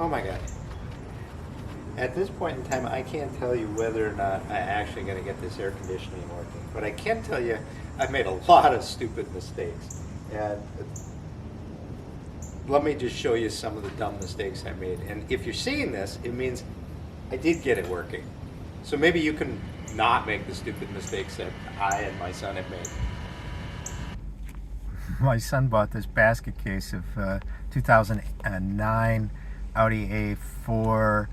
Oh my God. At this point in time, I can't tell you whether or not I'm actually going to get this air conditioning working. But I can tell you I've made a lot of stupid mistakes. And let me just show you some of the dumb mistakes I made. And if you're seeing this, it means I did get it working. So maybe you can not make the stupid mistakes that I and my son have made. My son bought this basket case of 2009 Audi A4,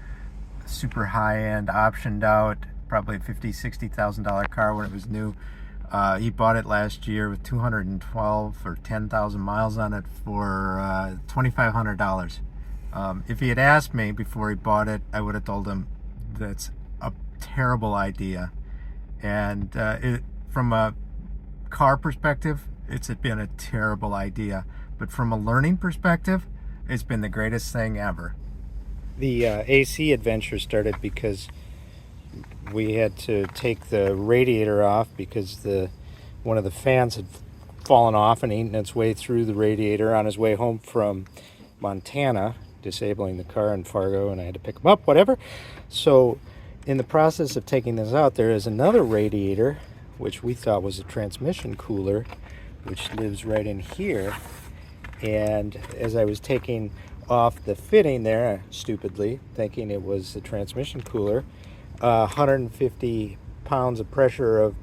super high-end, optioned out, probably $50,000, $60,000 car when it was new. He bought it last year with 212 or 10,000 miles on it for $2,500. If he had asked me before he bought it, I would have told him that's a terrible idea. And from a car perspective, it's been a terrible idea. But from a learning perspective, it's been the greatest thing ever. The AC adventure started because we had to take the radiator off because one of the fans had fallen off and eaten its way through the radiator on his way home from Montana, disabling the car in Fargo, and I had to pick him up, whatever. So in the process of taking this out, there is another radiator, which we thought was a transmission cooler, which lives right in here. And as I was taking off the fitting there, stupidly thinking it was the transmission cooler, 150 pounds of pressure of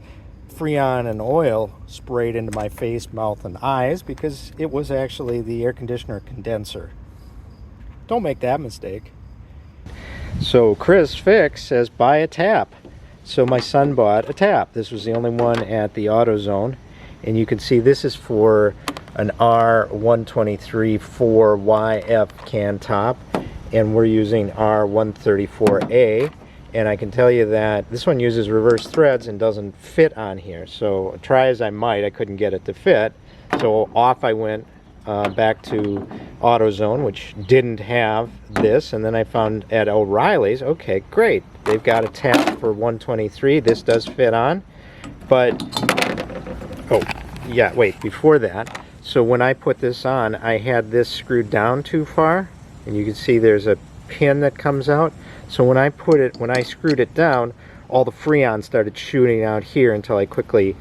Freon and oil sprayed into my face, mouth, and eyes because it was actually the air conditioner condenser. Don't make that mistake. So Chris Fix says buy a tap. So my son bought a tap. This was the only one at the AutoZone, and you can see this is for an R123-4YF can top, and we're using R134A. And I can tell you that this one uses reverse threads and doesn't fit on here. So try as I might, I couldn't get it to fit. So off I went back to AutoZone, which didn't have this. And then I found at O'Reilly's, okay, great. They've got a tap for 123. This does fit on. But, oh, yeah, wait, before that. So when I put this on, I had this screwed down too far. And you can see there's a pin that comes out. So when I screwed it down, all the Freon started shooting out here until I quickly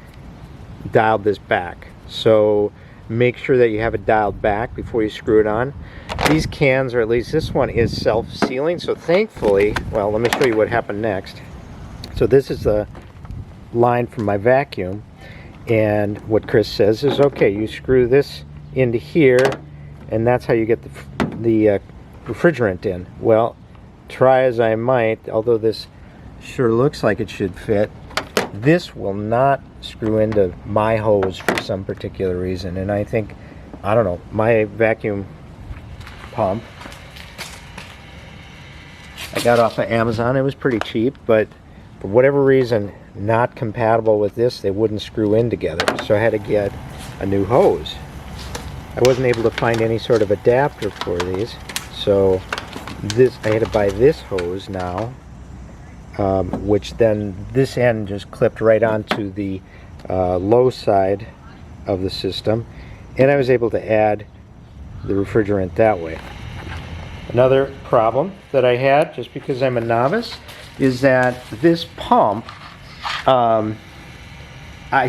dialed this back. So make sure that you have it dialed back before you screw it on. These cans, or at least this one, is self-sealing. So thankfully, well, let me show you what happened next. So this is the line from my vacuum. And what Chris says is, okay, you screw this into here, and that's how you get the refrigerant in. Well, try as I might, although this sure looks like it should fit, this will not screw into my hose for some particular reason. And I think, I don't know, my vacuum pump I got off of Amazon. It was pretty cheap, but for whatever reason, not compatible with this. They wouldn't screw in together, so I had to get a new hose. I wasn't able to find any sort of adapter for these, so I had to buy this hose now, which then this end just clipped right onto the low side of the system, and I was able to add the refrigerant that way. Another problem that I had, just because I'm a novice, is that this pump, I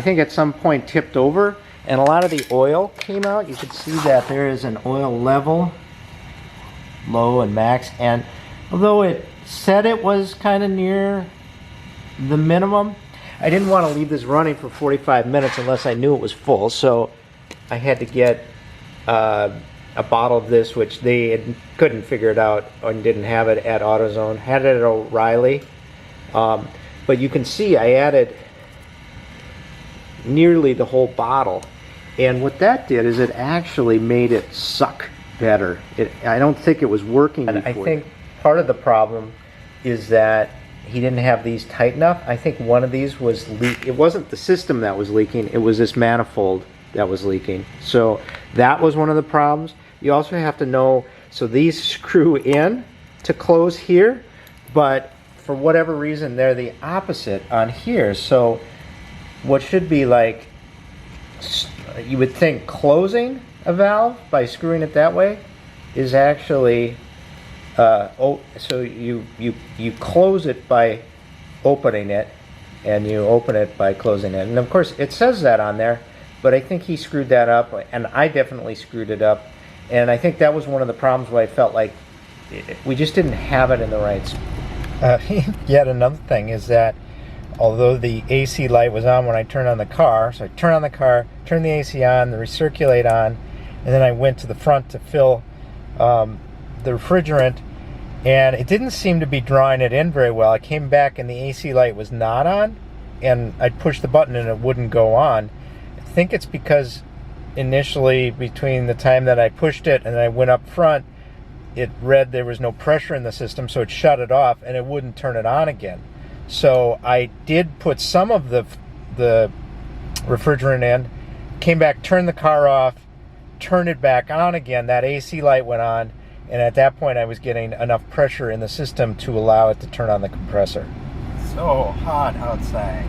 think at some point tipped over, and a lot of the oil came out. You can see that there is an oil level, low and max, and although it said it was kind of near the minimum, I didn't want to leave this running for 45 minutes unless I knew it was full, so I had to get a bottle of this, which they couldn't figure it out and didn't have it at AutoZone. Had it at O'Reilly, but you can see I added nearly the whole bottle, and what that did is it actually made it suck better. I don't think it was working before. And I think part of the problem is that he didn't have these tight enough. I think one of these was it wasn't the system that was leaking, it was this manifold that was leaking. So that was one of the problems. You also have to know, so these screw in to close here, but for whatever reason they're the opposite on here. So what should be like, you would think closing a valve by screwing it that way, is actually So you close it by opening it, and you open it by closing it. And of course, it says that on there, but I think he screwed that up, and I definitely screwed it up. And I think that was one of the problems where I felt like we just didn't have it in the right spot. Yet another thing is that although the AC light was on when I turned on the car, so I turned on the car, turned the AC on, the recirculate on, and then I went to the front to fill the refrigerant, and it didn't seem to be drawing it in very well. I came back and the AC light was not on, and I'd push the button and it wouldn't go on. I think it's because initially, between the time that I pushed it and I went up front, it read there was no pressure in the system, so it shut it off and it wouldn't turn it on again. So I did put some of the refrigerant in, came back, turned the car off, turned it back on again. That AC light went on, and at that point I was getting enough pressure in the system to allow it to turn on the compressor. So hot outside.